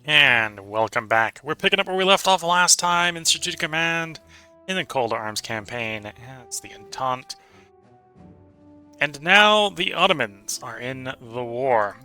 And welcome back. We're picking up where we left off last time in Strategic Command in the Cold Arms campaign. It's the Entente. And now the Ottomans are in the war.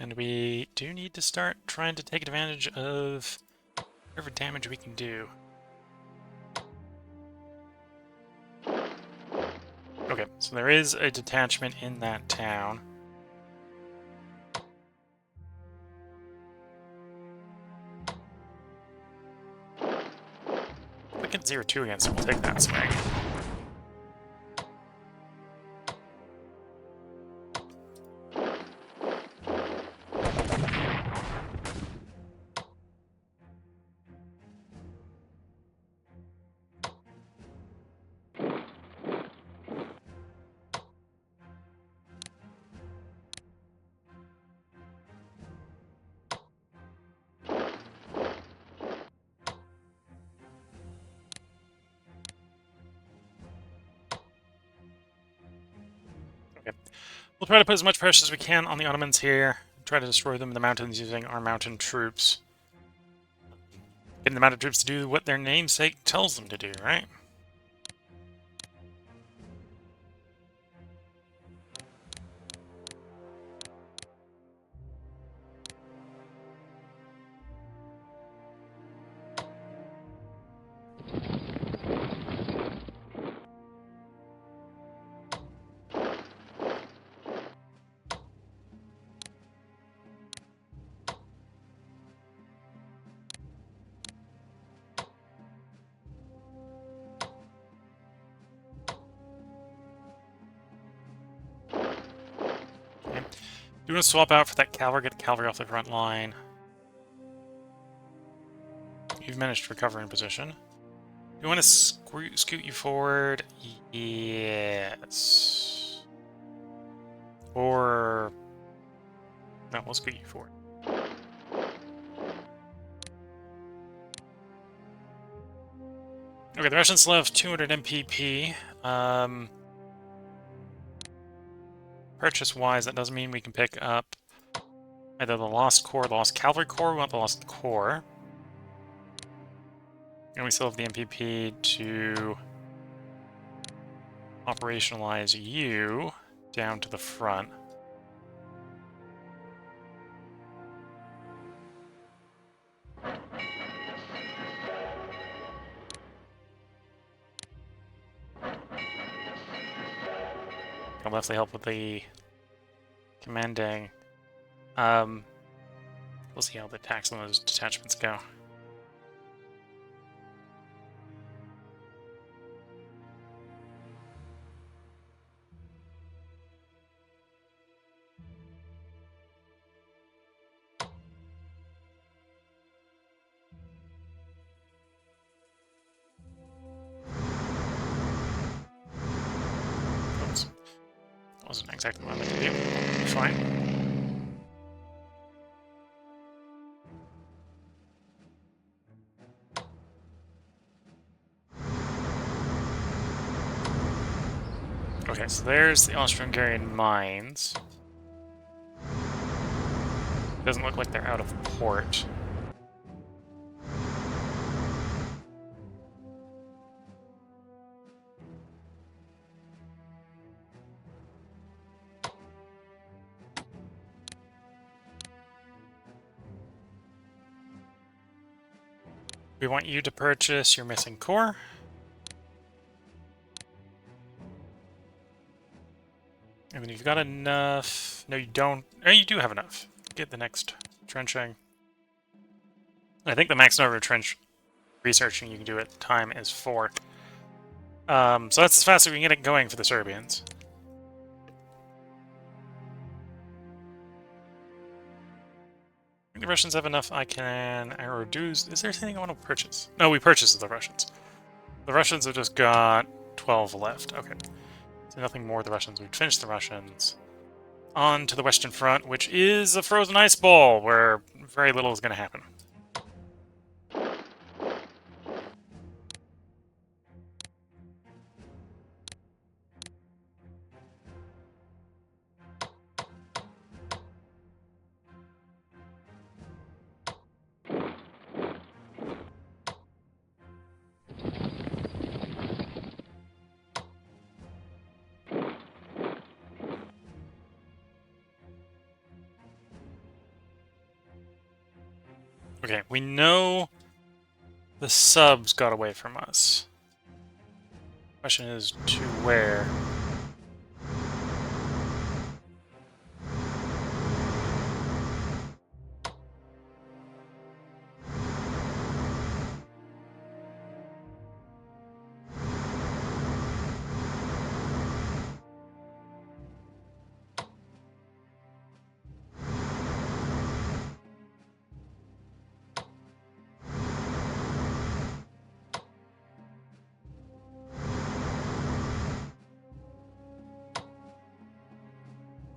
And we do need to start trying to take advantage of whatever damage we can do. Okay, so there is a detachment in that town. If we can 0-2 against it, we'll take that swing. We'll try to put as much pressure as we can on the Ottomans here. Try to destroy them in the mountains using our mountain troops. Getting the mountain troops to do what their namesake tells them to do, right? Do you want to swap out for that cavalry, get the cavalry off the front line? You've managed to recover in position. Do you want to scoot you forward? Yes. Or... no, we'll scoot you forward. Okay, the Russians left 200 MPP. Purchase-wise, that doesn't mean we can pick up either the Lost Corps or the Lost Cavalry Corps. We want the Lost Corps. And we still have the MPP to operationalize you down to the front. I'll definitely help with the commanding. We'll see how the attacks on those detachments go. Oops. That wasn't exactly what I meant to do. Fine. Okay, so there's the Austro-Hungarian mines. Doesn't look like they're out of port. We want you to purchase your missing core. And then you've got enough... no, you don't... oh, you do have enough. Get the next trenching. I think the max number of trench researching you can do at the time is 4. So that's as fast as we can get it going for the Serbians. I think the Russians have enough I can reduce... is there anything I want to purchase? No, we purchased the Russians. The Russians have just got 12 left. Okay. So nothing more with the Russians. We've finished the Russians. On to the Western Front, which is a frozen ice ball, where very little is going to happen. Okay, we know the subs got away from us. Question is, to where?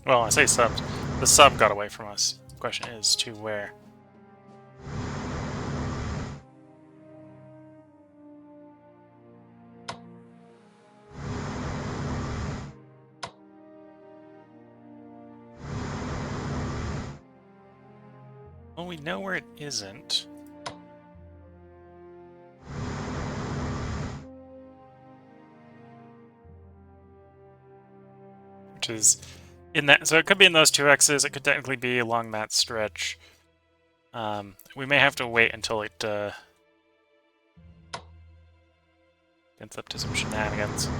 Well, I say subs. The sub got away from us. The question is, to where? Well, we know where it isn't. Which is in that, so it could be in those two X's, it could technically be along that stretch. We may have to wait until it gets up to some shenanigans.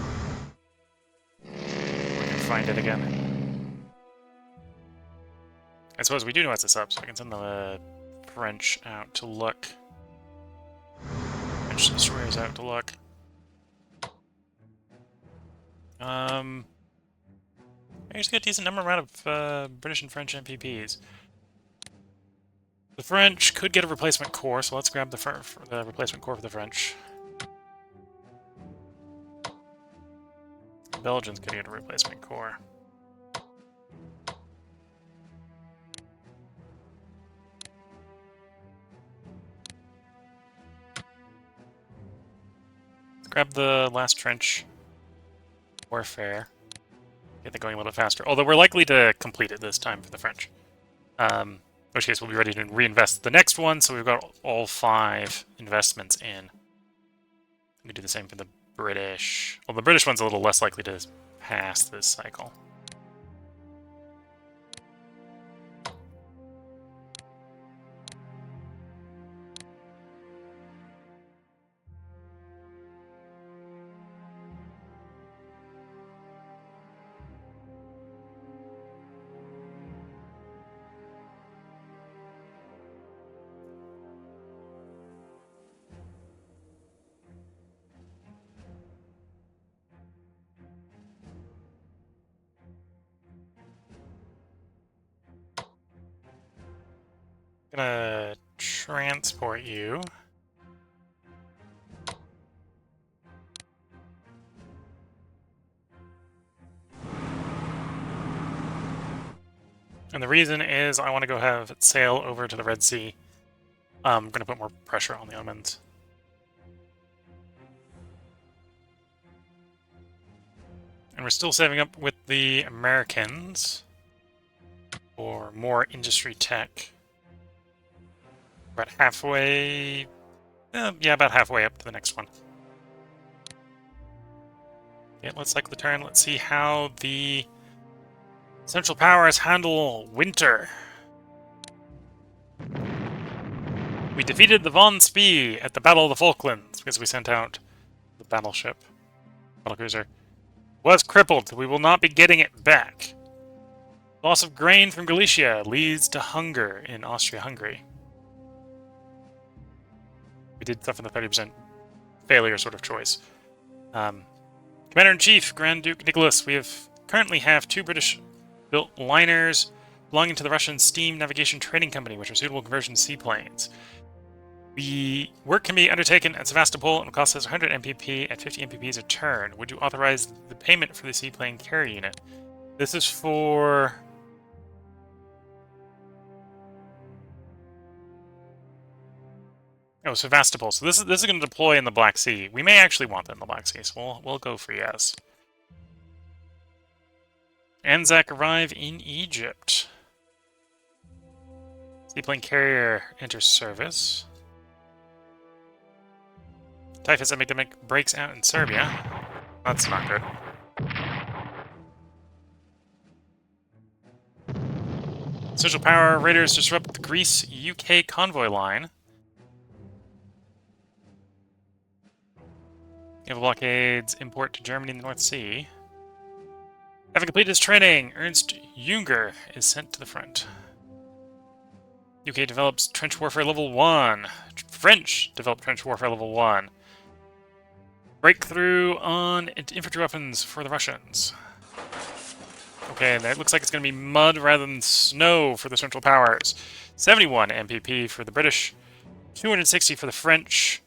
We can find it again. I suppose we do know it's a sub, so I can send the French out to look. French destroyers out to look. I just got a decent number amount of British and French MPPs. The French could get a replacement corps, so let's grab the replacement corps for the French. The Belgians could get a replacement corps. Let's grab the last trench warfare. Get that going a little bit faster. Although we're likely to complete it this time for the French. In which case we'll be ready to reinvest the next one, so we've got all 5 investments in. We can do the same for the British. Well, the British one's a little less likely to pass this cycle. Gonna transport you. And the reason is I want to go have it sail over to the Red Sea. I'm gonna put more pressure on the Ottomans. And we're still saving up with the Americans for more industry tech. About halfway... yeah, about halfway up to the next one. Okay, let's cycle the turn. Let's see how the Central Powers handle winter. We defeated the Von Spee at the Battle of the Falklands because we sent out the battleship. Battlecruiser. Was crippled. We will not be getting it back. Loss of grain from Galicia leads to hunger in Austria-Hungary. We did suffer the 30% failure sort of choice. Commander-in-Chief, Grand Duke Nicholas, we currently have 2 British-built liners belonging to the Russian Steam Navigation Trading Company, which are suitable conversion seaplanes. The work can be undertaken at Sevastopol and costs us 100 MPP at 50 MPPs a turn. Would you authorize the payment for the seaplane carrier unit? This is for... Oh, Sevastopol. So this is going to deploy in the Black Sea. We may actually want that in the Black Sea, so we'll go for yes. Anzac arrive in Egypt. Seaplane carrier enters service. Typhus epidemic breaks out in Serbia. That's not good. Central Power raiders disrupt the Greece-UK convoy line. Naval blockades import to Germany in the North Sea. Having completed his training, Ernst Junger is sent to the front. UK develops trench warfare level 1. French develop trench warfare level 1. Breakthrough on infantry weapons for the Russians. Okay, that looks like it's going to be mud rather than snow for the Central Powers. 71 MPP for the British, 260 for the French,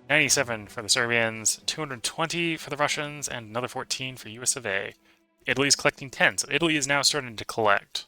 97 for the Serbians, 220 for the Russians, and another 14 for US of A. Italy is collecting 10, so Italy is now starting to collect.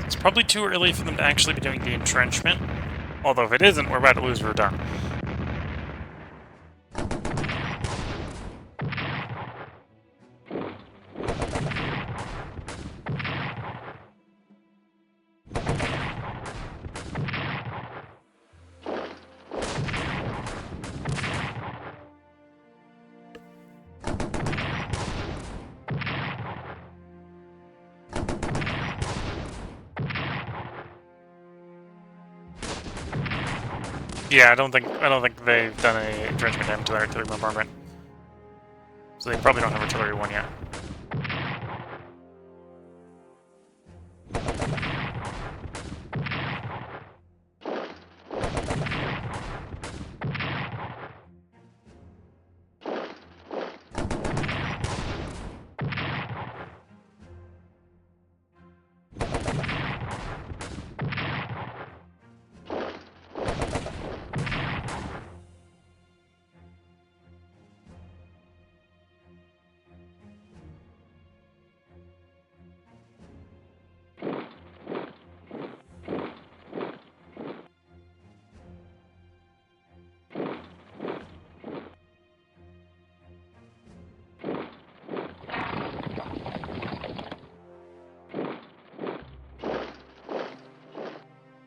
It's probably too early for them to actually be doing the entrenchment. Although if it isn't, we're about to lose Verdun. Yeah, I don't think they've done any entrenchment damage to their artillery bombardment. So they probably don't have artillery 1 yet.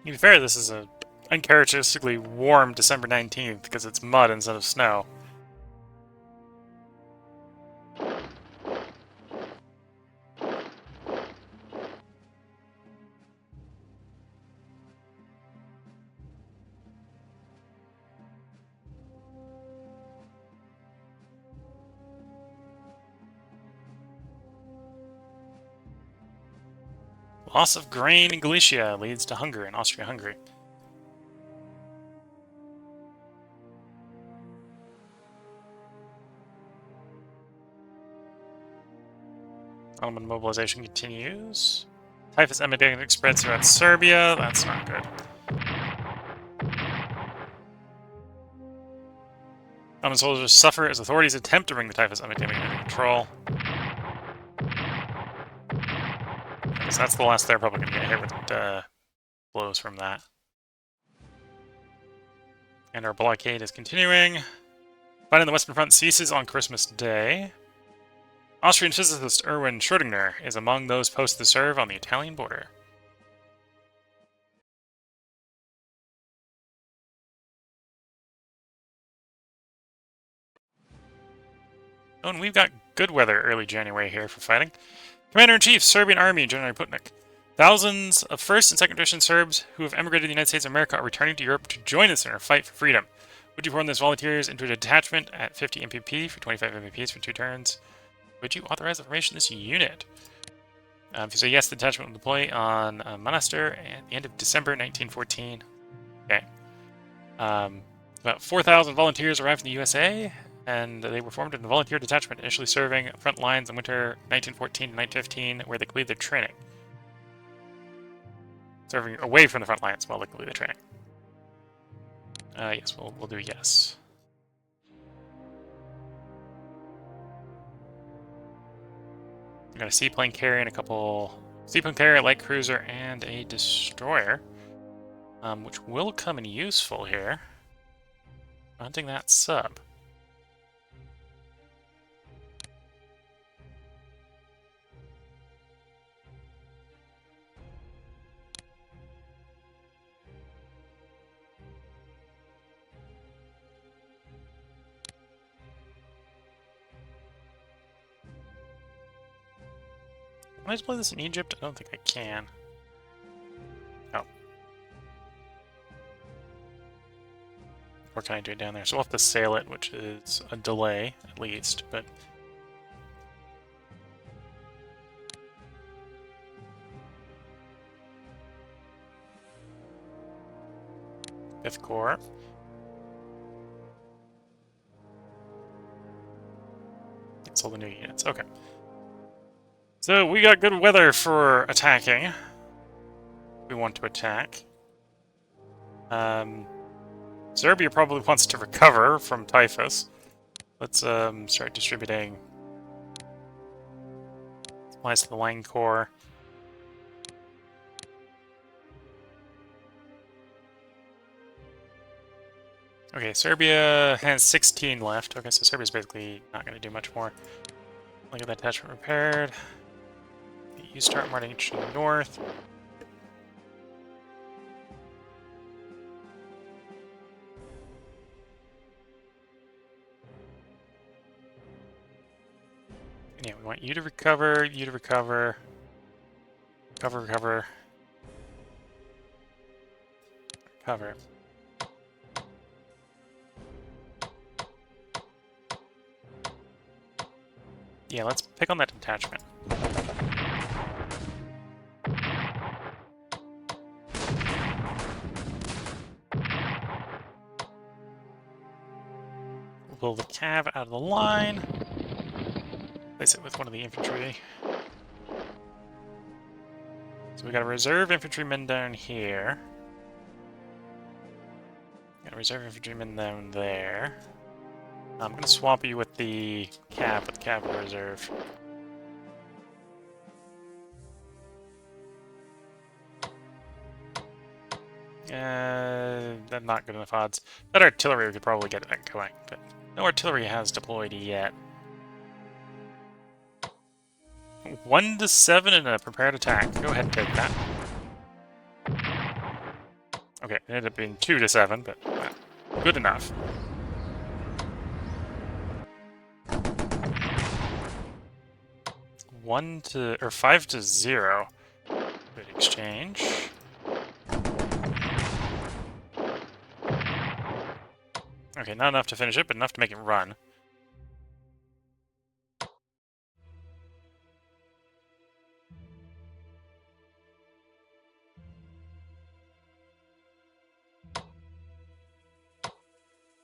To be fair, this is a uncharacteristically warm December 19th because it's mud instead of snow. Loss of grain in Galicia leads to hunger in Austria-Hungary. Ottoman mobilization continues. Typhus epidemic spreads throughout Serbia. That's not good. Ottoman soldiers suffer as authorities attempt to bring the typhus epidemic under control. I guess that's the last they're probably going to get hit with blows from that. And our blockade is continuing. Fighting on the Western Front ceases on Christmas Day. Austrian physicist Erwin Schrödinger is among those posted to serve on the Italian border. Oh, and we've got good weather early January here for fighting. Commander-in-Chief, Serbian Army, General Putnik. Thousands of first and second generation Serbs who have emigrated to the United States of America are returning to Europe to join us in our fight for freedom. Would you form those volunteers into a detachment at 50 MPP for 25 MPPs for 2 turns? Would you authorize the formation of this unit? If you say yes, the detachment will deploy on Monaster at the end of December 1914. Okay. About 4,000 volunteers arrived in the USA, and they were formed in a volunteer detachment, initially serving front lines in winter 1914 to 1915, where they completed their training. Serving away from the front lines while they complete the training. Yes, we'll do yes. We got a seaplane carrier and a couple seaplane carrier, light cruiser, and a destroyer, which will come in useful here. Hunting that sub. Can I just play this in Egypt? I don't think I can. Oh. Or can I do it down there? So we'll have to sail it, which is a delay, at least, but... Fifth Corps. It's all the new units. Okay. So we got good weather for attacking. We want to attack. Serbia probably wants to recover from typhus. Let's start distributing supplies to the Line Corps. Okay, Serbia has 16 left. Okay, so Serbia's basically not going to do much more. Look at that attachment repaired. You start marching north. Yeah, we want you to recover, recover. Recover. Yeah, let's pick on that detachment. We'll pull the cav out of the line. Place it with one of the infantry. So we got a reserve infantryman down here. Got a reserve infantryman down there. I'm gonna swap you with the cav reserve. Not good enough odds. That artillery we could probably get that going, but no artillery has deployed yet. 1 to 7 in a prepared attack. Go ahead and take that. Okay, it ended up being 2 to 7, but good enough. Or 5 to 0. Good exchange. Okay, not enough to finish it, but enough to make it run.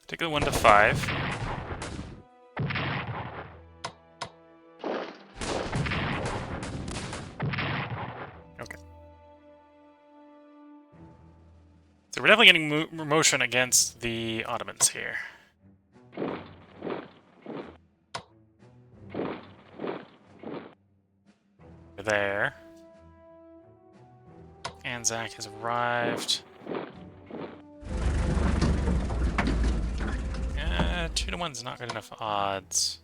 Take the 1 to 5. Okay. So we're definitely getting motion against the Ottomans here. There. Anzac has arrived. 2 2-1's not good enough odds.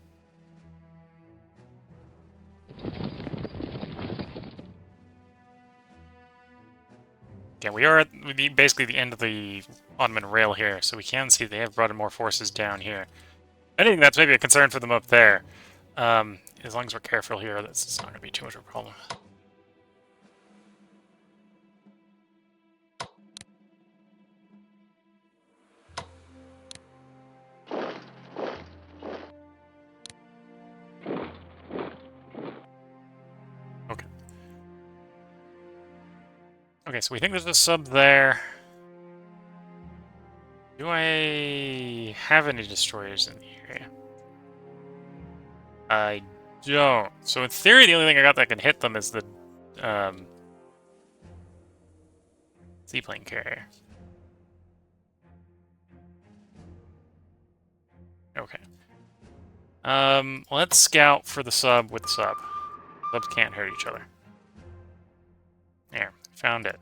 Yeah, we are at basically the end of the Ottoman rail here, so we can see they have brought in more forces down here. I think that's maybe a concern for them up there. As long as we're careful here, that's not going to be too much of a problem. Okay. Okay, so we think there's a sub there. Do I have any destroyers in the area? I don't. So in theory, the only thing I got that can hit them is the seaplane carrier. Okay. Let's scout for the sub with the sub. Subs can't hurt each other. There, found it.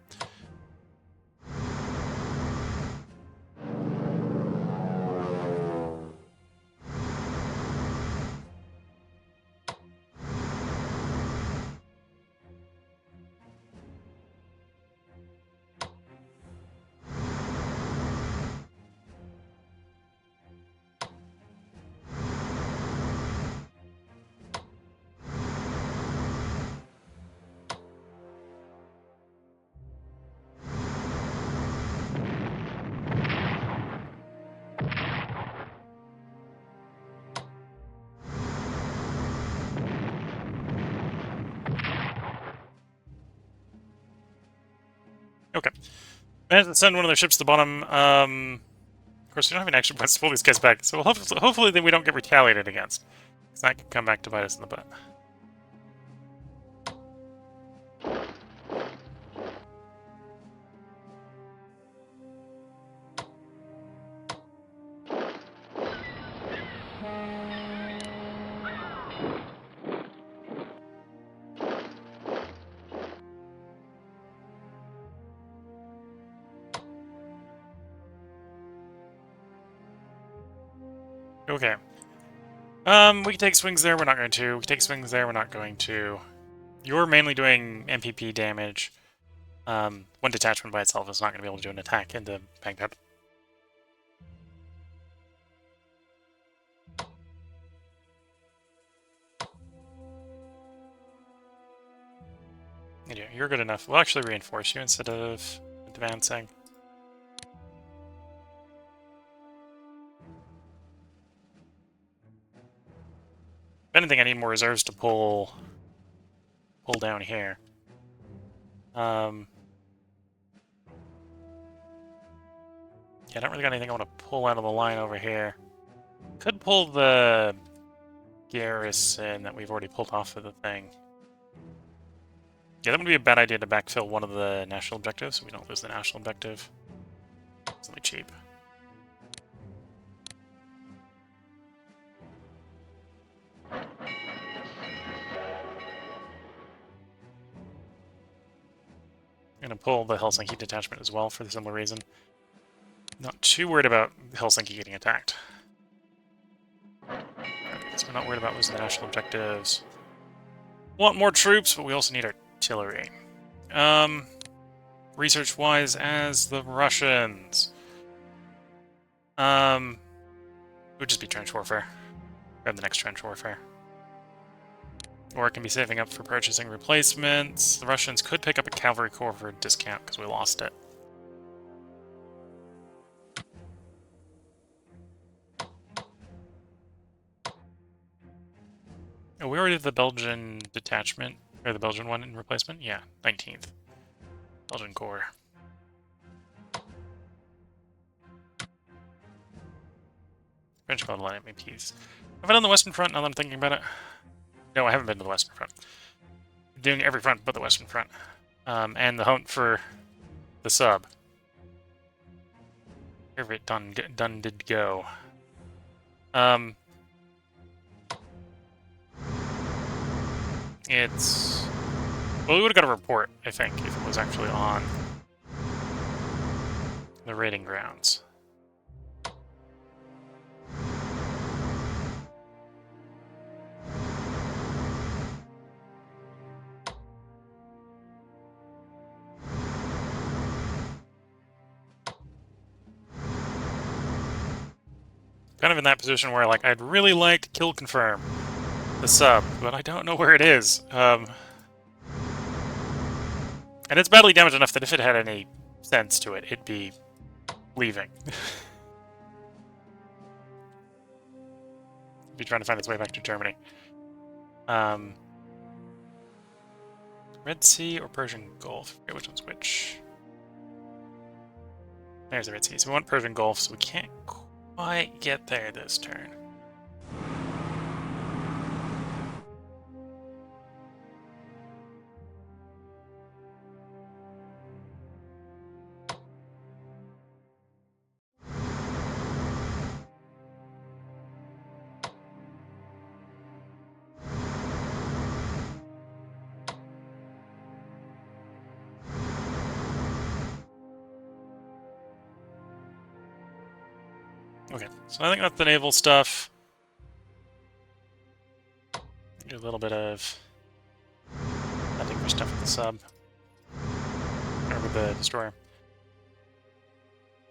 Okay. Managed to send one of their ships to the bottom. Of course, we don't have any action points to pull these guys back, so hopefully then we don't get retaliated against. Because that could come back to bite us in the butt. Okay. We can take swings there, we're not going to. We can take swings there, we're not going to. You're mainly doing MPP damage. One detachment by itself is not going to be able to do an attack into Baghdad. Yeah, you're good enough. We'll actually reinforce you instead of advancing. If anything, I need more reserves to pull down here. Yeah, I don't really got anything I want to pull out of the line over here. Could pull the garrison that we've already pulled off of the thing. Yeah, that would be a bad idea to backfill one of the national objectives, so we don't lose the national objective. It's only cheap. I'm going to pull the Helsinki detachment as well for the similar reason. Not too worried about Helsinki getting attacked. So we're not worried about losing the national objectives. Want more troops, but we also need artillery. Research-wise, as the Russians. It would just be trench warfare. Grab the next trench warfare. Or it can be saving up for purchasing replacements. The Russians could pick up a cavalry corps for a discount because we lost it. Oh, we already did the Belgian detachment, or the Belgian one in replacement? Yeah, 19th. Belgian Corps. French got a lot of MPs. Have I done the Western Front now that I'm thinking about it? No, I haven't been to the Western Front. I'm doing every front but the Western Front. And the hunt for the sub. Every done did go. It's... Well, we would have got a report, I think, if it was actually on the raiding grounds. kind of in that position where, like, I'd really like to kill confirm the sub, but I don't know where it is. And it's badly damaged enough that if it had any sense to it, it'd be leaving. Be trying to find its way back to Germany. Red Sea or Persian Gulf? Okay, which one's which? There's the Red Sea. So we want Persian Gulf, so we can't quite get there this turn. Okay, so I think that's the naval stuff. Do a little bit of hunting for stuff with the sub. Or with the destroyer.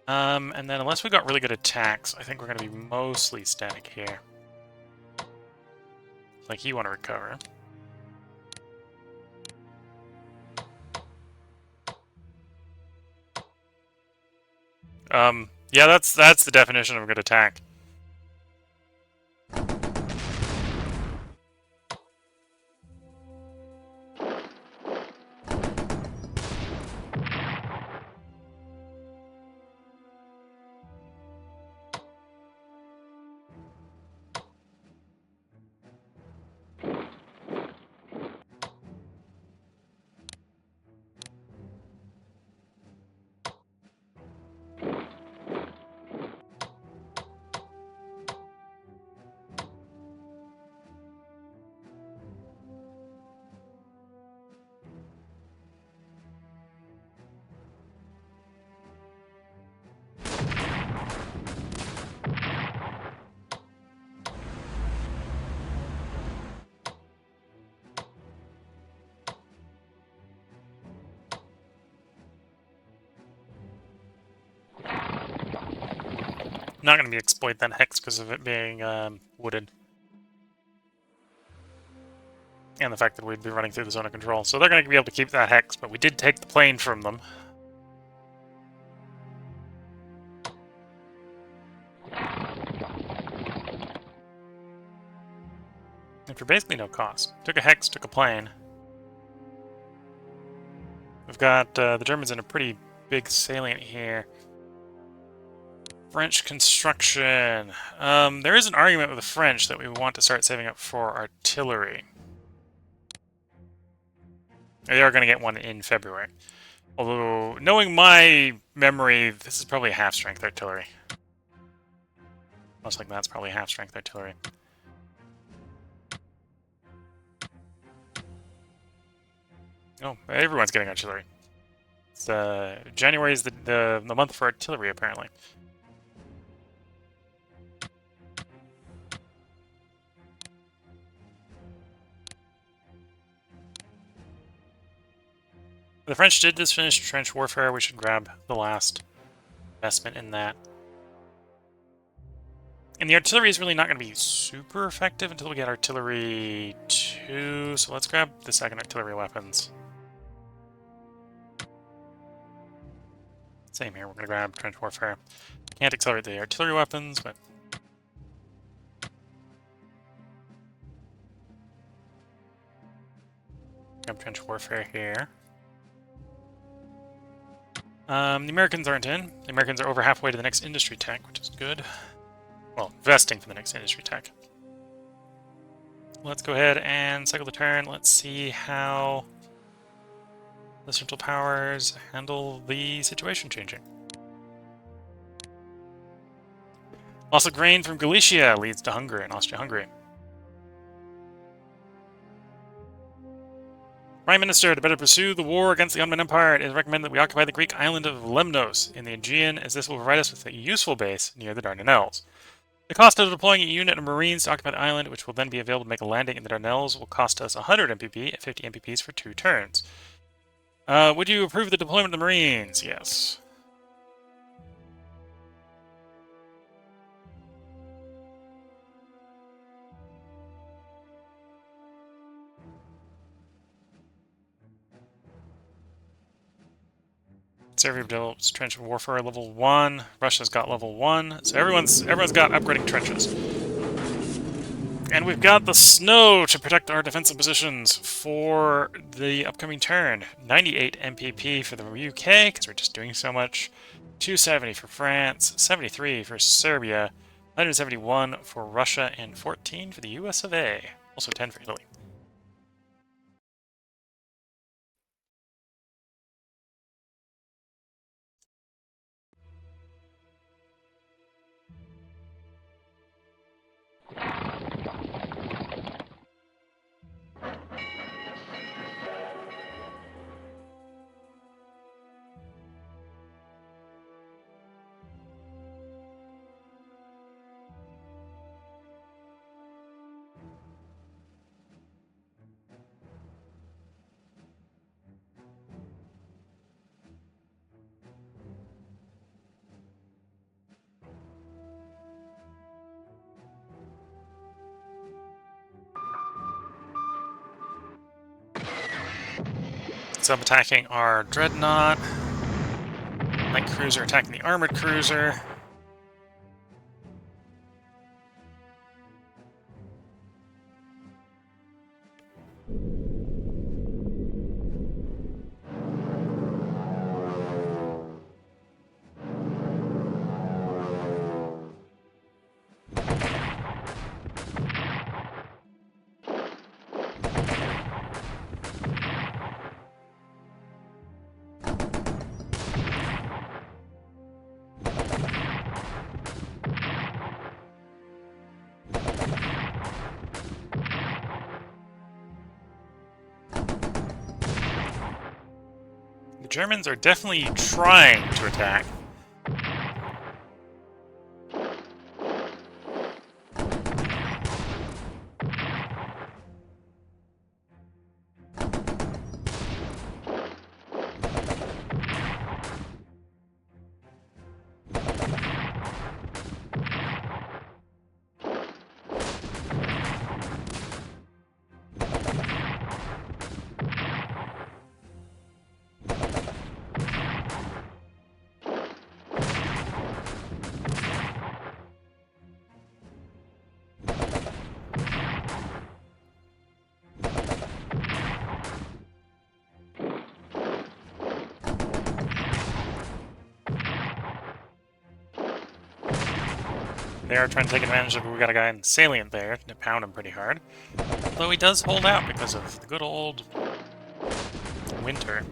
And then unless we got really good attacks, I think we're going to be mostly static here. Like, you want to recover. Yeah, that's the definition of a good attack. Not going to be exploit that hex because of it being wooded. And the fact that we'd be running through the zone of control. So they're going to be able to keep that hex, but we did take the plane from them. And for basically no cost. Took a hex, took a plane. We've got the Germans in a pretty big salient here. French construction. There is an argument with the French that we want to start saving up for artillery. They are going to get one in February. Although, knowing my memory, this is probably half-strength artillery. Most like that's probably half-strength artillery. Oh, everyone's getting artillery. It's, January is the month for artillery, apparently. The French did just finish trench warfare. We should grab the last investment in that. And the artillery is really not going to be super effective until we get artillery 2. So let's grab the second artillery weapons. Same here. We're going to grab trench warfare. Can't accelerate the artillery weapons, but grab trench warfare here. The Americans aren't in. The Americans are over halfway to the next industry tech, which is good. Well, investing for the next industry tech. Let's go ahead and cycle the turn. Let's see how the Central Powers handle the situation changing. Loss of grain from Galicia leads to hunger in Austria-Hungary. Prime Minister, to better pursue the war against the Ottoman Empire, it is recommended that we occupy the Greek island of Lemnos in the Aegean, as this will provide us with a useful base near the Dardanelles. The cost of deploying a unit of Marines to occupy the island, which will then be available to make a landing in the Dardanelles, will cost us 100 MPP at 50 MPPs for 2 turns. Would you approve the deployment of the Marines? Yes. Serbia develops trench warfare level 1. Russia's got level 1. So everyone's got upgrading trenches. And we've got the snow to protect our defensive positions for the upcoming turn. 98 MPP for the UK, because we're just doing so much. 270 for France, 73 for Serbia, 171 for Russia, and 14 for the US of A. Also 10 for Italy. Sub attacking our dreadnought. Light cruiser attacking the armored cruiser. The Germans are definitely trying to attack. They are trying to take advantage of it. We got a guy in the salient there to pound him pretty hard. Although he does hold out because of the good old winter.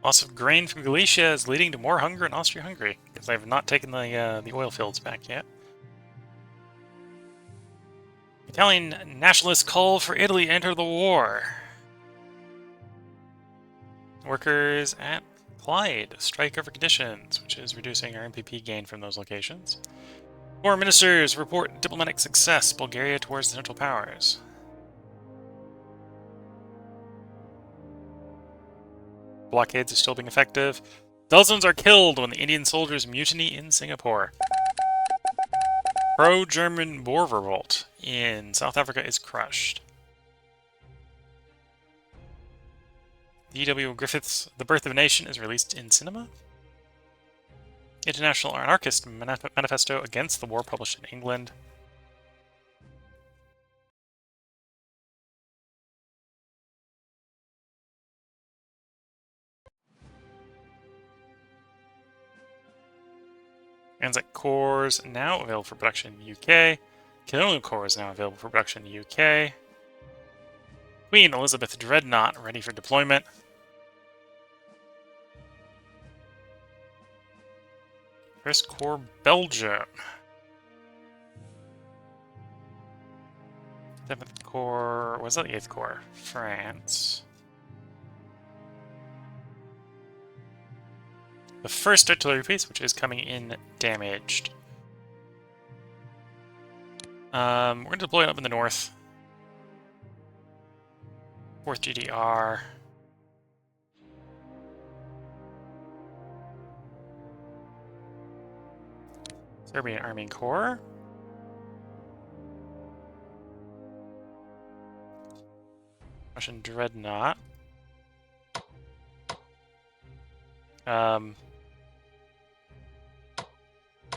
Loss of grain from Galicia is leading to more hunger in Austria-Hungary, because they have not taken the oil fields back yet. Italian nationalists call for Italy to enter the war. Workers at Clyde strike over conditions, which is reducing our MPP gain from those locations. Foreign ministers report diplomatic success, Bulgaria towards the Central Powers. Blockades are still being effective. Dozens are killed when the Indian soldiers mutiny in Singapore. Pro-German Boer revolt in South Africa is crushed. D.W. Griffith's The Birth of a Nation is released in cinema. International Anarchist Manifesto Against the War published in England. Anzac cores now available for production in the UK. Colonial cores now available for production in the UK. Queen Elizabeth Dreadnought ready for deployment. First Corps Belgium. 7th Corps, was that the 8th Corps? France. The first artillery piece, which is coming in damaged. We're going to deploy it up in the north. 4th GDR. Serbian Army Corps. Russian Dreadnought.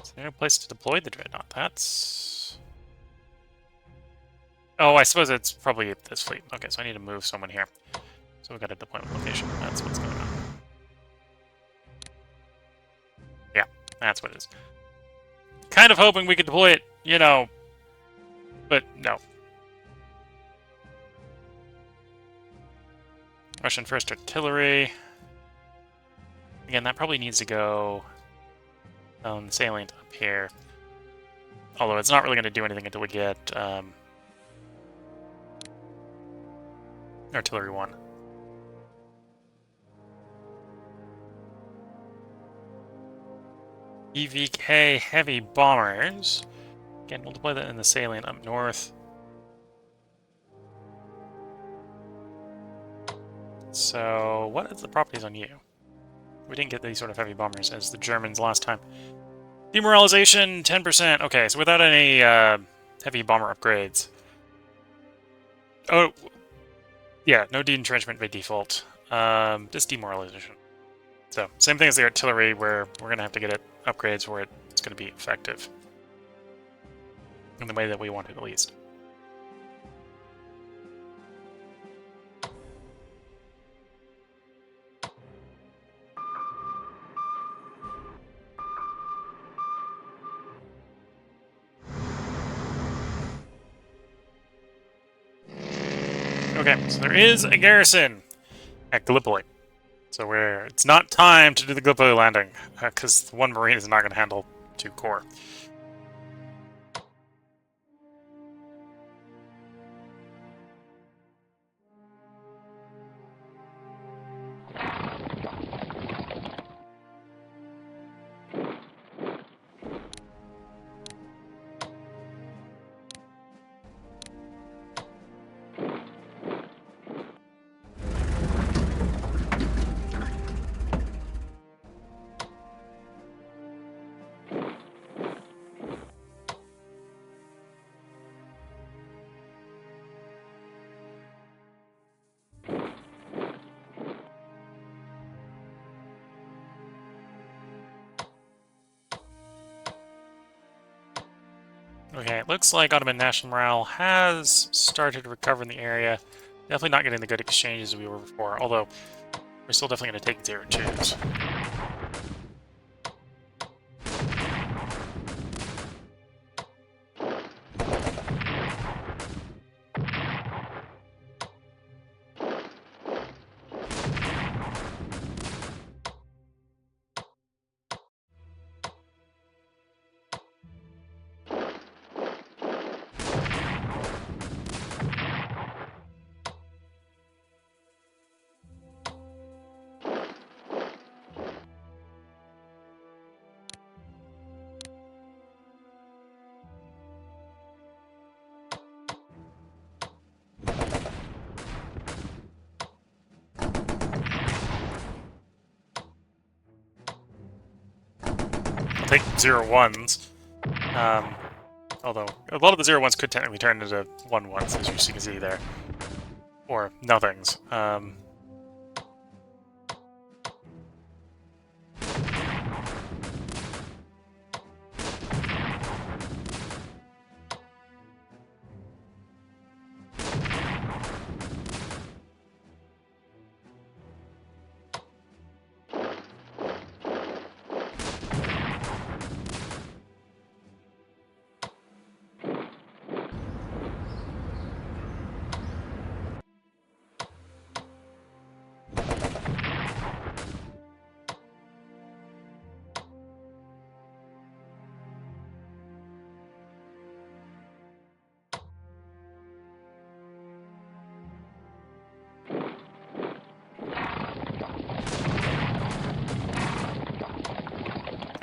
Is there no place to deploy the Dreadnought? That's... Oh, I suppose it's probably this fleet. Okay, so I need to move someone here. So we've got a deployment location. That's what's going on. Yeah, that's what it is. Kind of hoping we could deploy it, you know, but no. Russian 1st Artillery. Again, that probably needs to go on the salient up here. Although it's not really going to do anything until we get Artillery 1. EVK heavy bombers. Again, we'll deploy that in the salient up north. So, what is the properties on you? We didn't get these sort of heavy bombers as the Germans last time. Demoralization, 10%. Okay, so without any heavy bomber upgrades. Oh, yeah, no de-entrenchment by default. Just demoralization. So, same thing as the artillery, where we're going to have to get it upgrades where it's going to be effective. In the way that we want it, at least. Okay, so there is a garrison at Gallipoli. So it's not time to do the Gallipoli landing, because one Marine is not going to handle 2 corps. Okay, it looks like Ottoman national morale has started to recover in the area. Definitely not getting the good exchanges we were before, although we're still definitely going to take 0-2s. Take 0-1s. Although, a lot of the 0-1s could technically turn into 1-1s, as you can see there. Or nothings.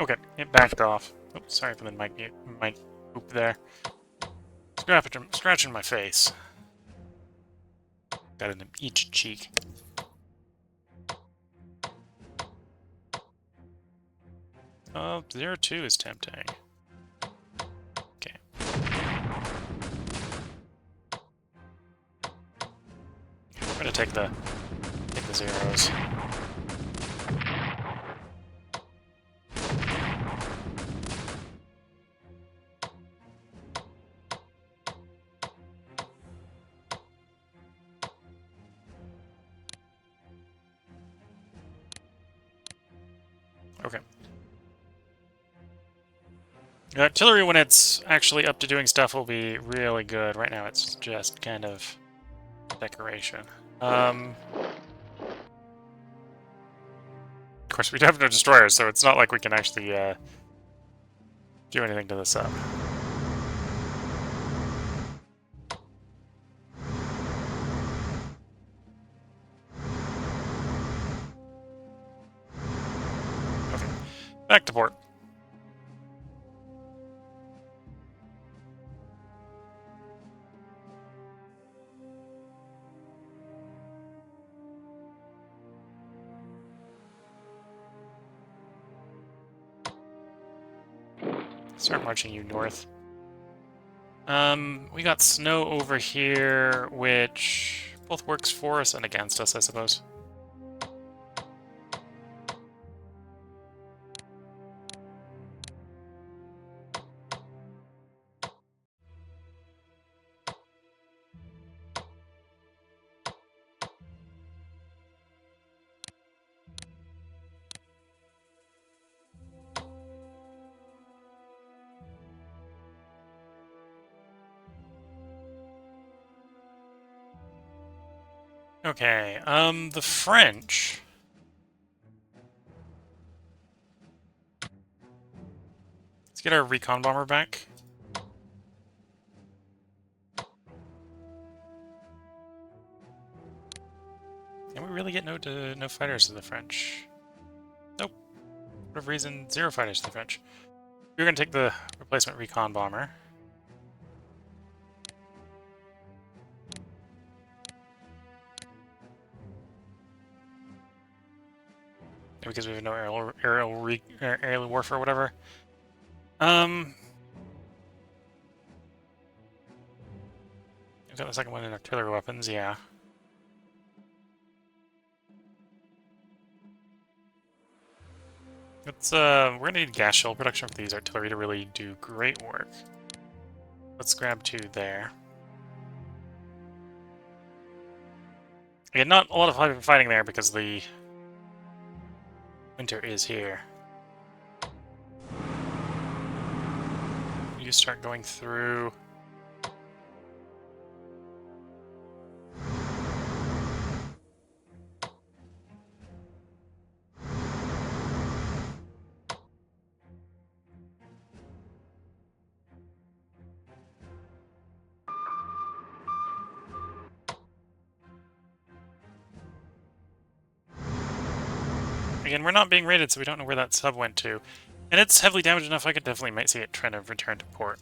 Okay, it backed off. Oops, sorry for the mic poop there. Scratching my face. Got it in each cheek. Oh, 0-2 is tempting. Okay. I'm gonna take the zeros. Okay. Artillery, when it's actually up to doing stuff, will be really good. Right now, it's just kind of decoration. Of course, we have no destroyers, so it's not like we can actually do anything to this up. Okay, back to port. Start marching you north. We got snow over here, which both works for us and against us, I suppose. Okay, the French. Let's get our recon bomber back. Can we really get no fighters to the French? Nope. For whatever reason, 0 fighters to the French. We're gonna take the replacement recon bomber. Because we have no aerial warfare or whatever. We've got the second one in artillery weapons, yeah. It's we're gonna need gas shell production for these artillery to really do great work. Let's grab 2 there. Again, not a lot of fighting there because the winter is here. You start going through. Again, we're not being raided, so we don't know where that sub went to. And it's heavily damaged enough, I could definitely might see it trying to return to port.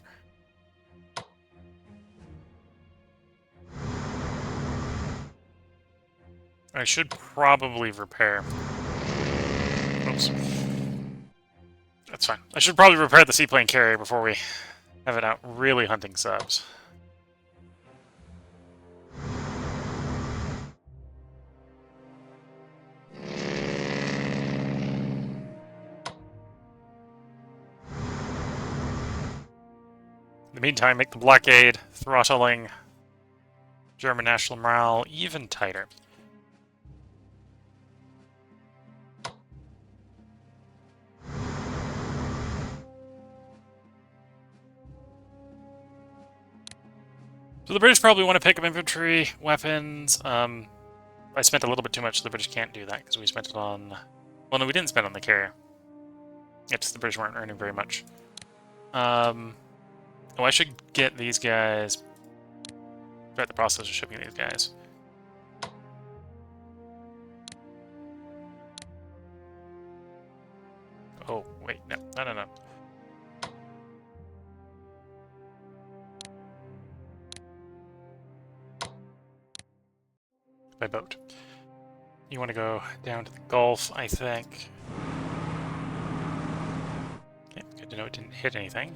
I should probably repair. Oops. That's fine. I should probably repair the seaplane carrier before we have it out really hunting subs. In the meantime, make the blockade, throttling German national morale even tighter. So the British probably want to pick up infantry, weapons. I spent a little bit too much, so the British can't do that because we spent it on... Well, no, we didn't spend it on the carrier. It's just the British weren't earning very much. Oh, I should get these guys... Start the process of shipping these guys. Oh, wait, no. By boat. You want to go down to the Gulf, I think. Okay, good to know it didn't hit anything.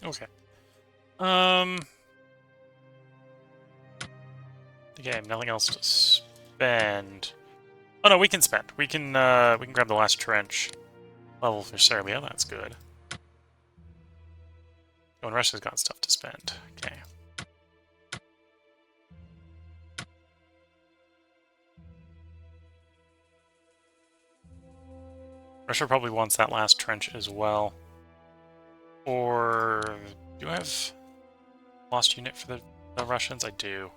Okay. Okay, nothing else to spend. Oh no, we can spend. We can grab the last trench level for Serbia. That's good. Oh, and Russia's got stuff to spend. Okay. Russia probably wants that last trench as well. Or do I have lost unit for the Russians? I do.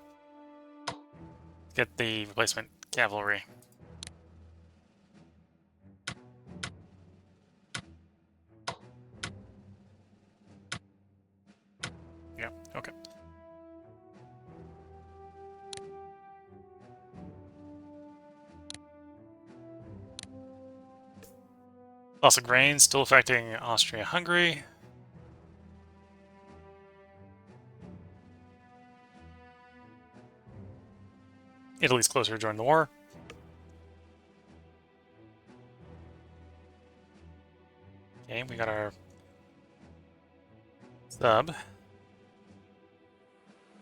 Get the replacement cavalry. Yeah, okay. Loss of grain still affecting Austria-Hungary. Italy's closer to join the war. Okay, we got our sub.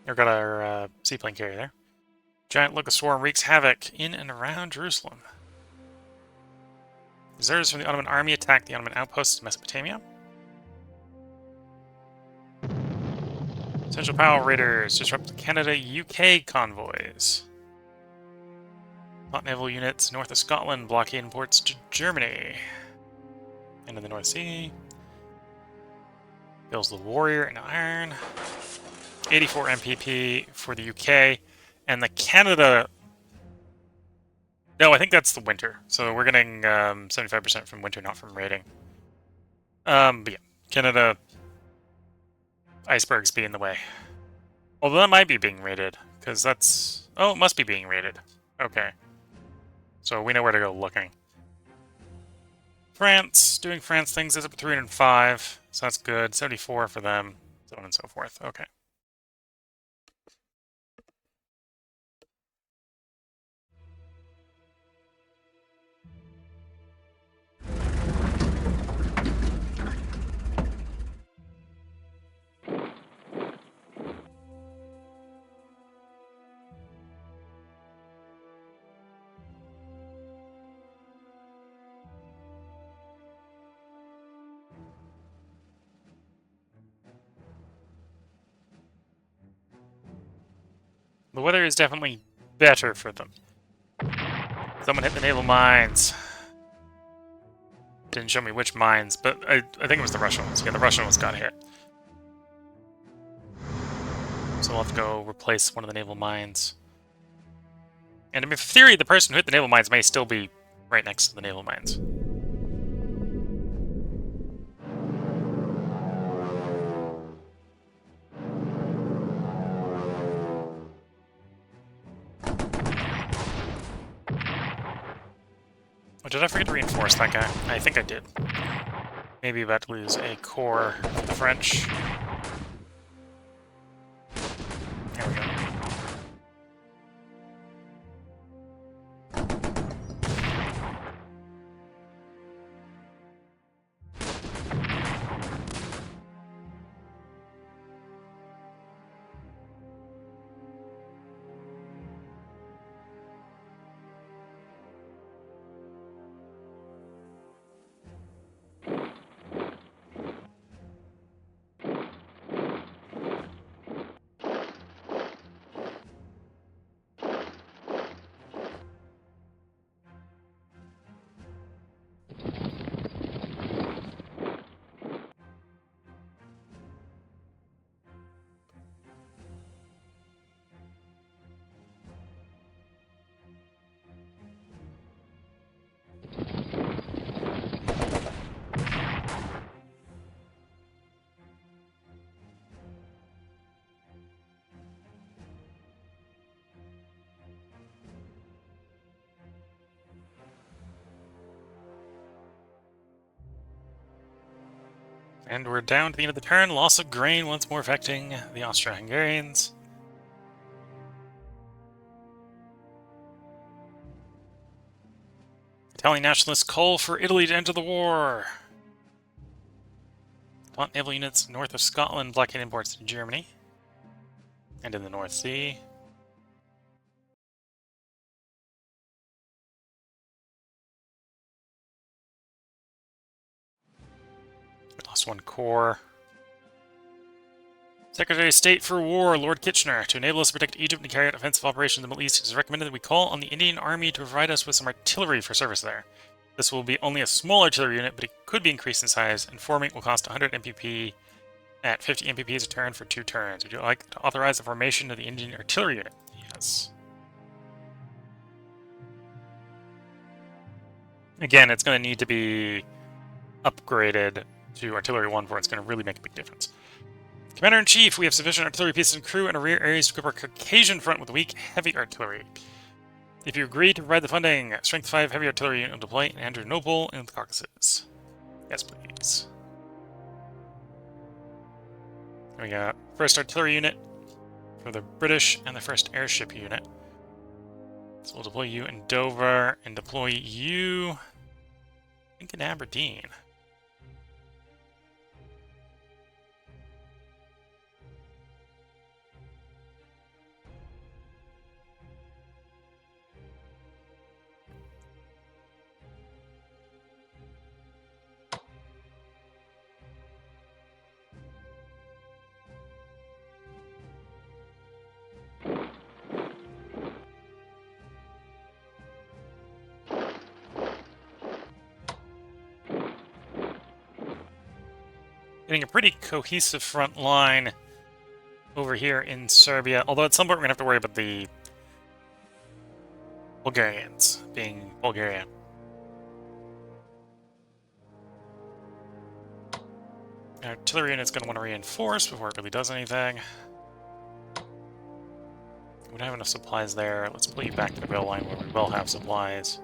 Or got our seaplane carrier there. Giant Lucas swarm wreaks havoc in and around Jerusalem. Reserves from the Ottoman army attack the Ottoman outposts in Mesopotamia. Central Power Raiders disrupt Canada-UK convoys. Hot naval units north of Scotland blockade ports to Germany. And in the North Sea. Builds the Warrior in iron. 84 MPP for the UK. And the Canada... No, I think that's the winter. So we're getting 75% from winter, not from raiding. But yeah, Canada... Icebergs be in the way. Although that might be being raided, because that's... Oh, it must be being raided. Okay. So we know where to go looking. France, doing France things is up to 305, so that's good. 74 for them, so on and so forth. Okay. The weather is definitely better for them. Someone hit the naval mines. Didn't show me which mines, but I think it was the Russian ones. Yeah, the Russian ones got hit. So we'll have to go replace one of the naval mines. And in theory, the person who hit the naval mines may still be right next to the naval mines. Oh, did I forget to reinforce that guy? I think I did. Maybe about to lose a corps of the French. There we go. And we're down to the end of the turn. Loss of grain once more affecting the Austro-Hungarians. Italian nationalists call for Italy to enter the war. Taunt naval units north of Scotland blockade imports to Germany. And in the North Sea. We lost one corps. Secretary of State for War, Lord Kitchener, to enable us to protect Egypt and carry out offensive operations in the Middle East, it is recommended that we call on the Indian Army to provide us with some artillery for service there. This will be only a small artillery unit, but it could be increased in size, and forming will cost 100 MPP at 50 MPPs a turn for 2 turns. Would you like to authorize the formation of the Indian Artillery Unit? Yes. Again, it's going to need to be upgraded to Artillery 1 before it's going to really make a big difference. Commander-in-Chief, we have sufficient artillery pieces and crew in our rear areas to equip our Caucasian front with weak, heavy artillery. If you agree to provide the funding, Strength 5 heavy artillery unit will deploy in Andrew in the Caucasus. Yes, please. We got 1st Artillery Unit for the British and the 1st Airship Unit. So we'll deploy you in Dover and deploy you, I think, in Aberdeen. Getting a pretty cohesive front line over here in Serbia, although at some point we're going to have to worry about the Bulgarians being Bulgaria. Artillery unit's going to want to reinforce before it really does anything. We don't have enough supplies there. Let's pull you back to the rail line where we will have supplies.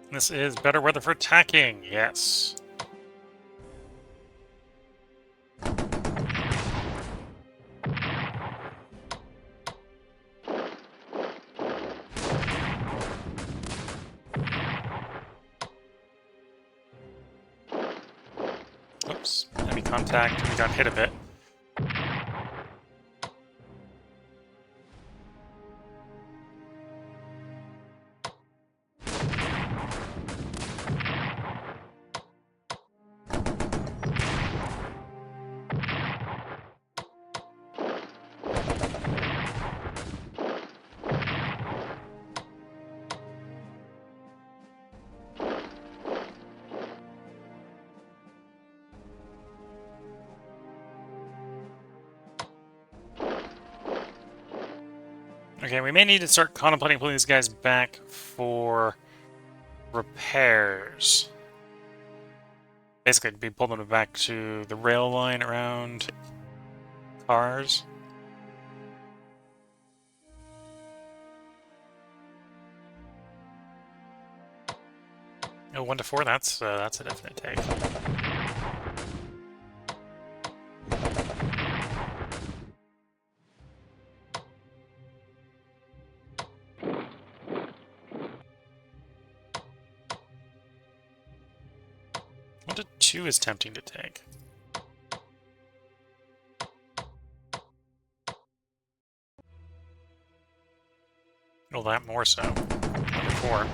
This is better weather for attacking, yes. Oops, enemy contact, we got hit a bit. Okay, we may need to start contemplating pulling these guys back for repairs. Basically, be pulling them back to the rail line around cars. Oh, 1 to 4, that's a definite take. One to 2 is tempting to take. Well, that more so. 1 to 4.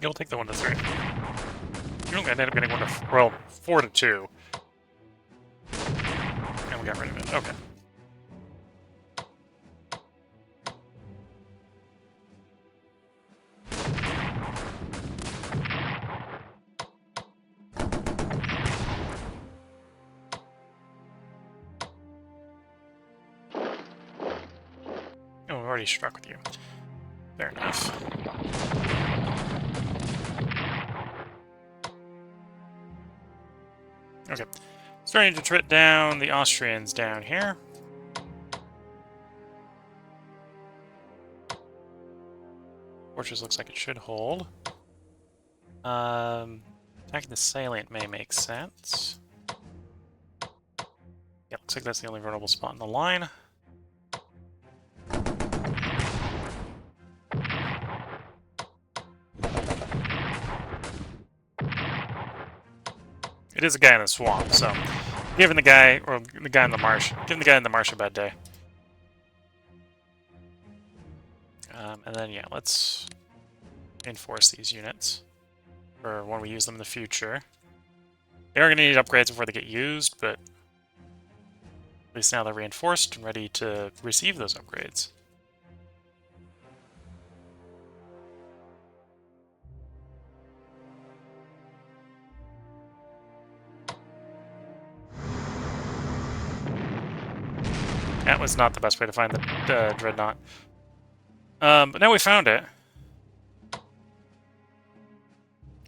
You'll take the 1 to 3. You don't end up getting 1 to 4, well, 4 to 2. And we got rid of it. Okay. Oh, we've already struck with you. Fair enough. Okay. Starting to trit down the Austrians down here. Fortress looks like it should hold. Attacking the salient may make sense. Yeah, looks like that's the only vulnerable spot in the line. It is a guy in the swamp, so giving the guy, or the guy in the marsh, giving the guy in the marsh a bad day. And then, yeah, let's enforce these units for when we use them in the future. They are going to need upgrades before they get used, but at least now they're reinforced and ready to receive those upgrades. That was not the best way to find the Dreadnought. But now we found it.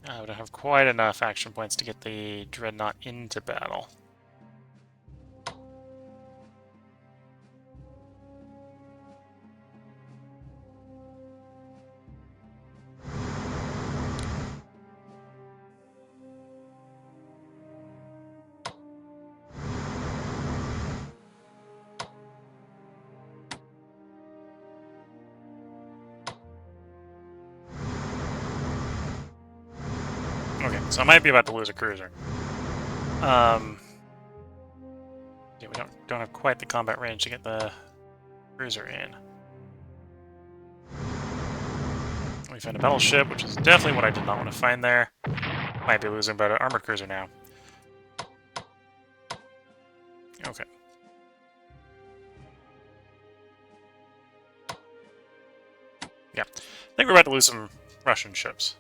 We don't have quite enough action points to get the Dreadnought into battle. Okay, so I might be about to lose a cruiser. Yeah, we don't have quite the combat range to get the cruiser in. We found a battleship, which is definitely what I did not want to find there. Might be losing about an armored cruiser now. Okay. Yeah, I think we're about to lose some Russian ships.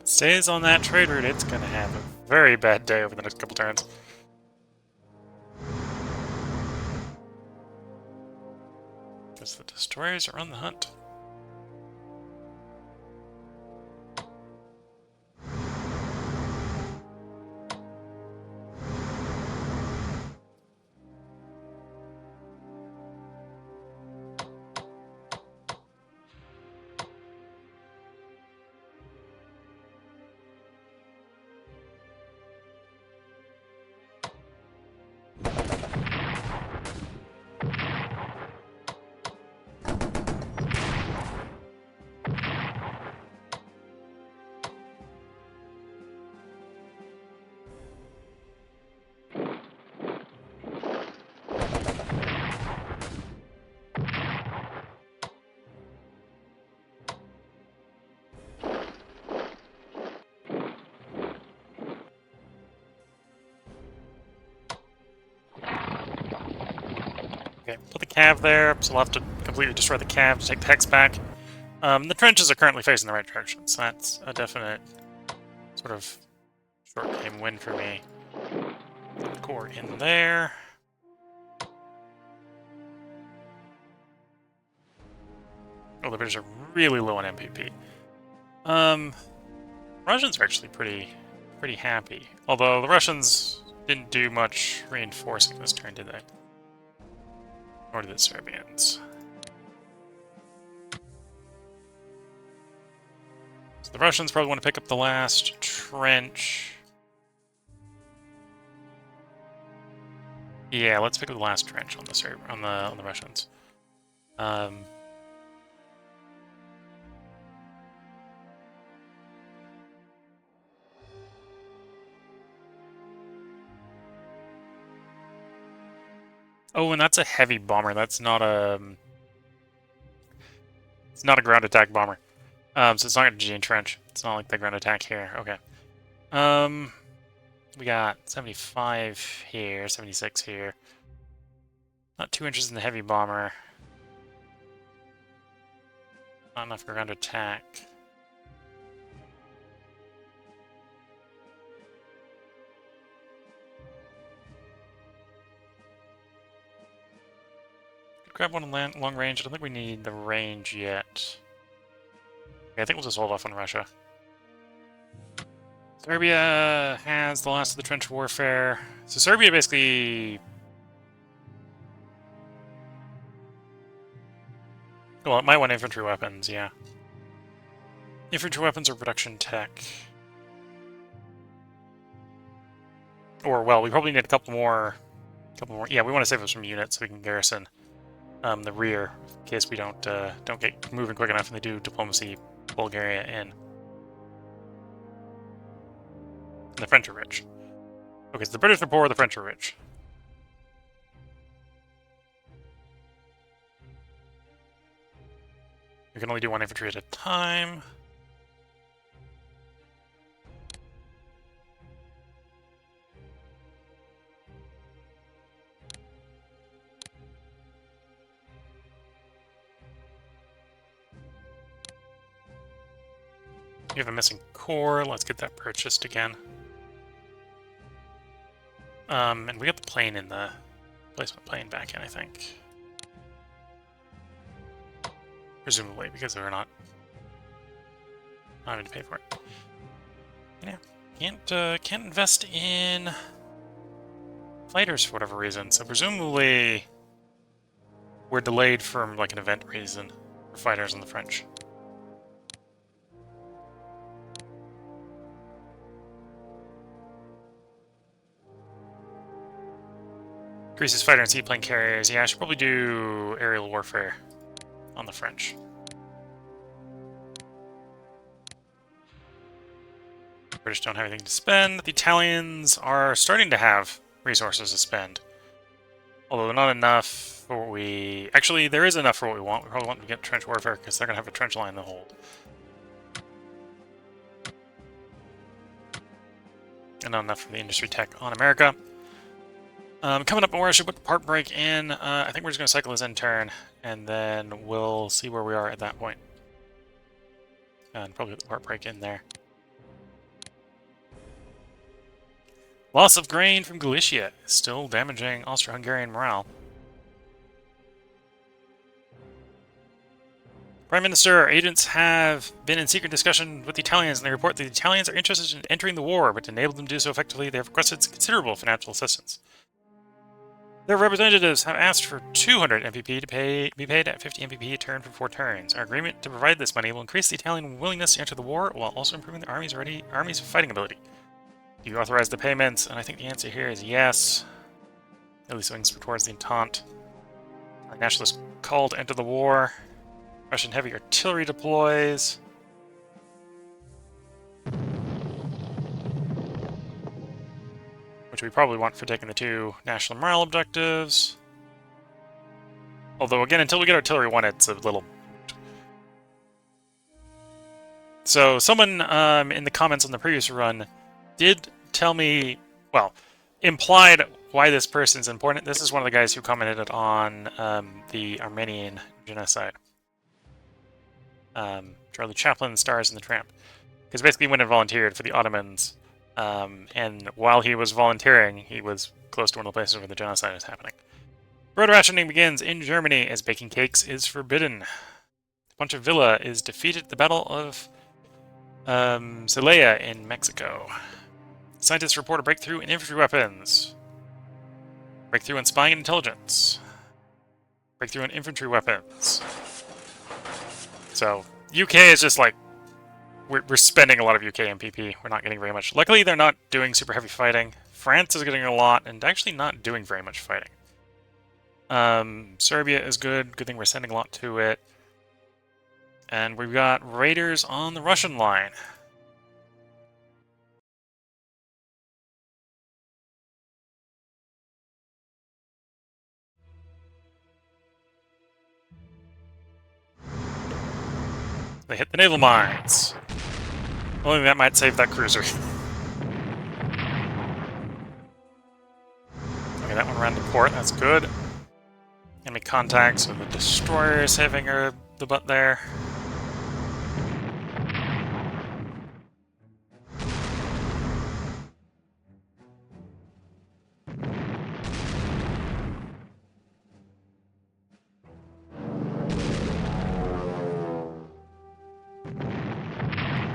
Stays on that trade route, it's going to have a very bad day over the next couple turns. Because the destroyers are on the hunt. Okay, put the cav there, so we'll have to completely destroy the cav to take the hex back. The trenches are currently facing the right direction, so that's a definite sort of short game win for me. Put the core in there. Oh, the British are really low on MPP. Russians are actually pretty happy. Although the Russians didn't do much reinforcing this turn, did they? Nor did the Serbians. So the Russians probably want to pick up the last trench. Yeah, let's pick up the last trench on the Russians. Oh, and that's a heavy bomber. That's not a. It's not a ground attack bomber. So it's not a Gene trench. It's not like the ground attack here. Okay. We got 75 here, 76 here. Not too interested in the heavy bomber. Not enough for ground attack. Grab one on long range. I don't think we need the range yet. Okay, I think we'll just hold off on Russia. Serbia has the last of the trench warfare. So Serbia basically... Well, it might want infantry weapons, yeah. Infantry weapons or production tech. Or, well, we probably need a couple more... Yeah, we want to save us some units so we can garrison the rear in case we don't get moving quick enough and they do diplomacy Bulgaria in. And the French are rich. Okay, so the British are poor, the French are rich. We can only do one infantry at a time. We have a missing core. Let's get that purchased again. And we got the plane in the placement plane back in, I think. Presumably, because they're not having to pay for it. Yeah, can't invest in fighters for whatever reason. So presumably, we're delayed from like an event reason for fighters in the French. Increases fighter and seaplane carriers. Yeah, I should probably do aerial warfare on the French. British don't have anything to spend. The Italians are starting to have resources to spend. Although not enough for what we... Actually, there is enough for what we want. We probably want to get trench warfare because they're going to have a trench line to hold. And not enough for the industry tech on America. Coming up, I should put the part break in. I think we're just going to cycle this in turn, and then we'll see where we are at that point. And probably put the part break in there. Loss of grain from Galicia is still damaging Austro-Hungarian morale. Prime Minister, our agents have been in secret discussion with the Italians, and they report that the Italians are interested in entering the war, but to enable them to do so effectively, they have requested considerable financial assistance. Their representatives have asked for 200 MPP to be paid at 50 MPP a turn for 4 turns. Our agreement to provide this money will increase the Italian willingness to enter the war, while also improving the army's fighting ability. Do you authorize the payments? And I think the answer here is yes. At least wings towards the Entente. Our nationalists called to enter the war. Russian heavy artillery deploys. Which we probably want for taking the 2 national morale objectives. Although, again, until we get artillery 1, it's a little... So, someone in the comments on the previous run did tell me, well, implied why this person's important. This is one of the guys who commented on the Armenian genocide. Charlie Chaplin stars in The Tramp. Because basically he went and volunteered for the Ottomans, and while he was volunteering, he was close to one of the places where the genocide is happening. Bread rationing begins in Germany as baking cakes is forbidden. Pancho Villa is defeated at the Battle of Celaya in Mexico. Scientists report a breakthrough in infantry weapons. Breakthrough in spying and intelligence. Breakthrough in infantry weapons. So, UK is just like, we're spending a lot of UK MPP. We're not getting very much. Luckily, they're not doing super heavy fighting. France is getting a lot and actually not doing very much fighting. Serbia is good. Good thing we're sending a lot to it. And we've got raiders on the Russian line. They hit the naval mines. Only that might save that cruiser. Okay, that one ran to port. That's good. Enemy contacts with the destroyer saving her the butt there.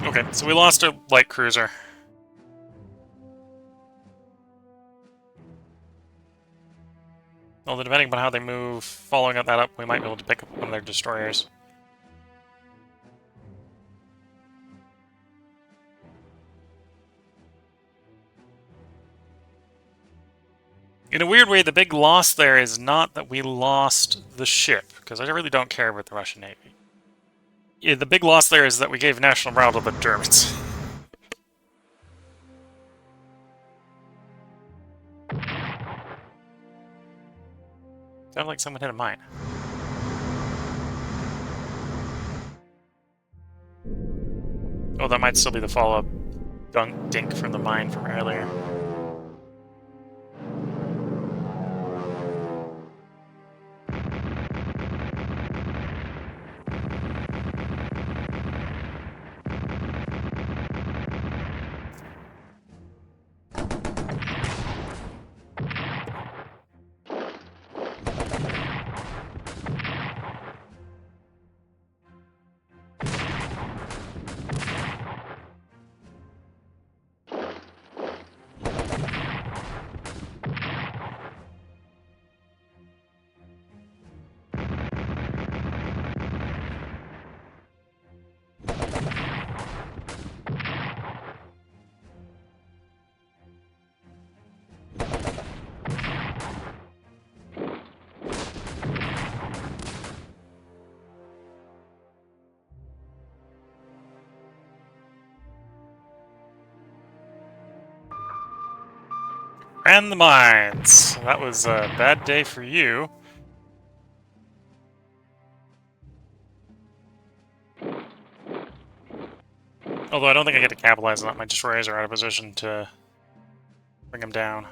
Okay, so we lost a light cruiser. Although depending on how they move, following that up, we might be able to pick up one of their destroyers. In a weird way, the big loss there is not that we lost the ship, because I really don't care about the Russian Navy. Yeah, the big loss there is that we gave national morale to the Germans. Sounded like someone hit a mine. Oh, that might still be the follow-up dink from the mine from earlier. And the mines. That was a bad day for you. Although I don't think I get to capitalize on that. My destroyers are out of position to bring them down.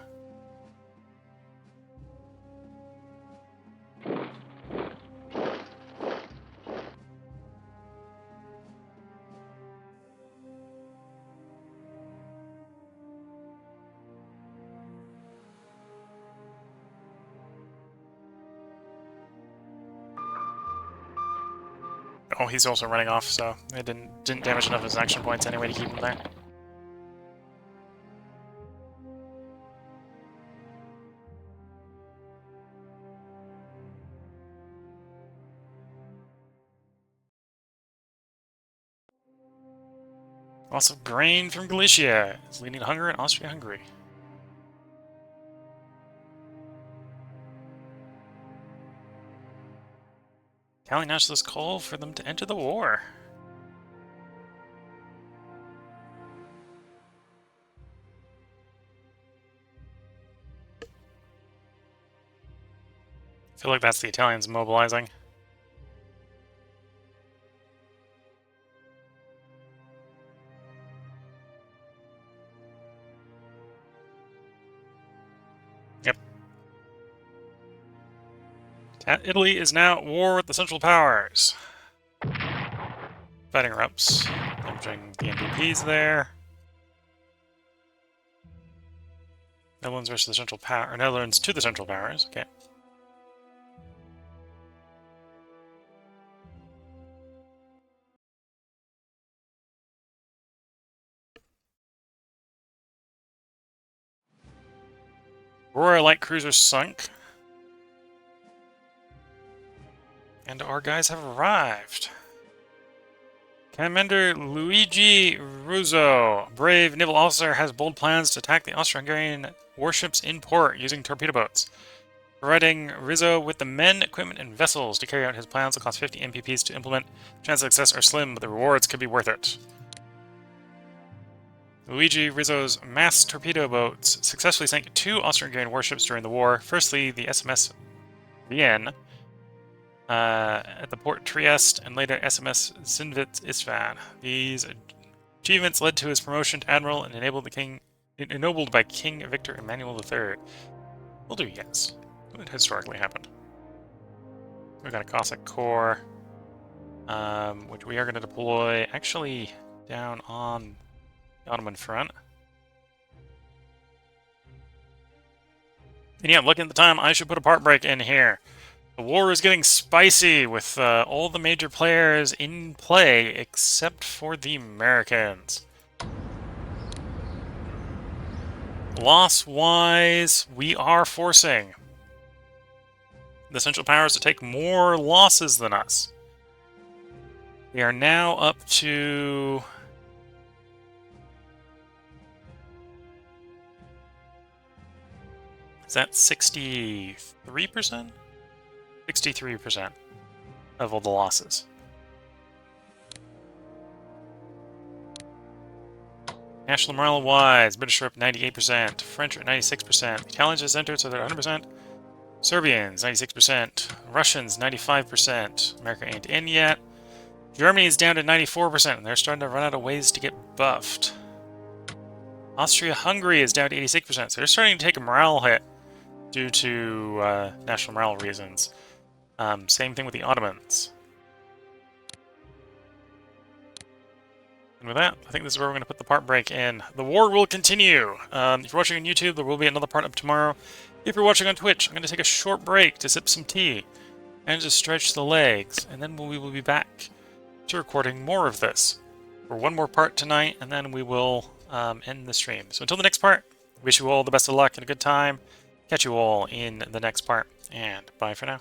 Oh, he's also running off, so it didn't damage enough of his action points anyway to keep him there. Loss of grain from Galicia is leading to hunger in Austria-Hungary. Italian nationalists call for them to enter the war. I feel like that's the Italians mobilizing. Yep, Italy is now at war with the Central Powers. Fighting erupts, damaging the MPPs there. Netherlands versus the Central Power, or Netherlands to the Central Powers. Okay. Aurora light cruiser sunk. And our guys have arrived. Commander Luigi Russo, brave naval officer, has bold plans to attack the Austro-Hungarian warships in port using torpedo boats. Providing Rizzo with the men, equipment, and vessels to carry out his plans will cost 50 MPPs to implement. Chances of success are slim, but the rewards could be worth it. Luigi Rizzo's mass torpedo boats successfully sank 2 Austro-Hungarian warships during the war. Firstly, the SMS Vienne at the port Trieste, and later SMS Sinvit Isfahan. These achievements led to his promotion to admiral and ennobled by King Victor Emmanuel III. We'll do yes. What historically happened? We got a Cossack Corps, which we are going to deploy actually down on the Ottoman front. And yeah, looking at the time, I should put a part break in here. The war is getting spicy with all the major players in play except for the Americans. Loss-wise, we are forcing the Central Powers to take more losses than us. We are now up to... Is that 63%? 63% of all the losses. National morale-wise, British are up 98%, French are 96%, Italians just entered, so they're 100%, Serbians 96%, Russians 95%, America ain't in yet, Germany is down to 94%, and they're starting to run out of ways to get buffed. Austria-Hungary is down to 86%, so they're starting to take a morale hit due to national morale reasons. Same thing with the Ottomans. And with that, I think this is where we're going to put the part break in. The war will continue. If you're watching on YouTube, there will be another part up tomorrow. If you're watching on Twitch, I'm going to take a short break to sip some tea and just stretch the legs, and then we will be back to recording more of this for one more part tonight, and then we will end the stream. So until the next part, wish you all the best of luck and a good time. Catch you all in the next part, and bye for now.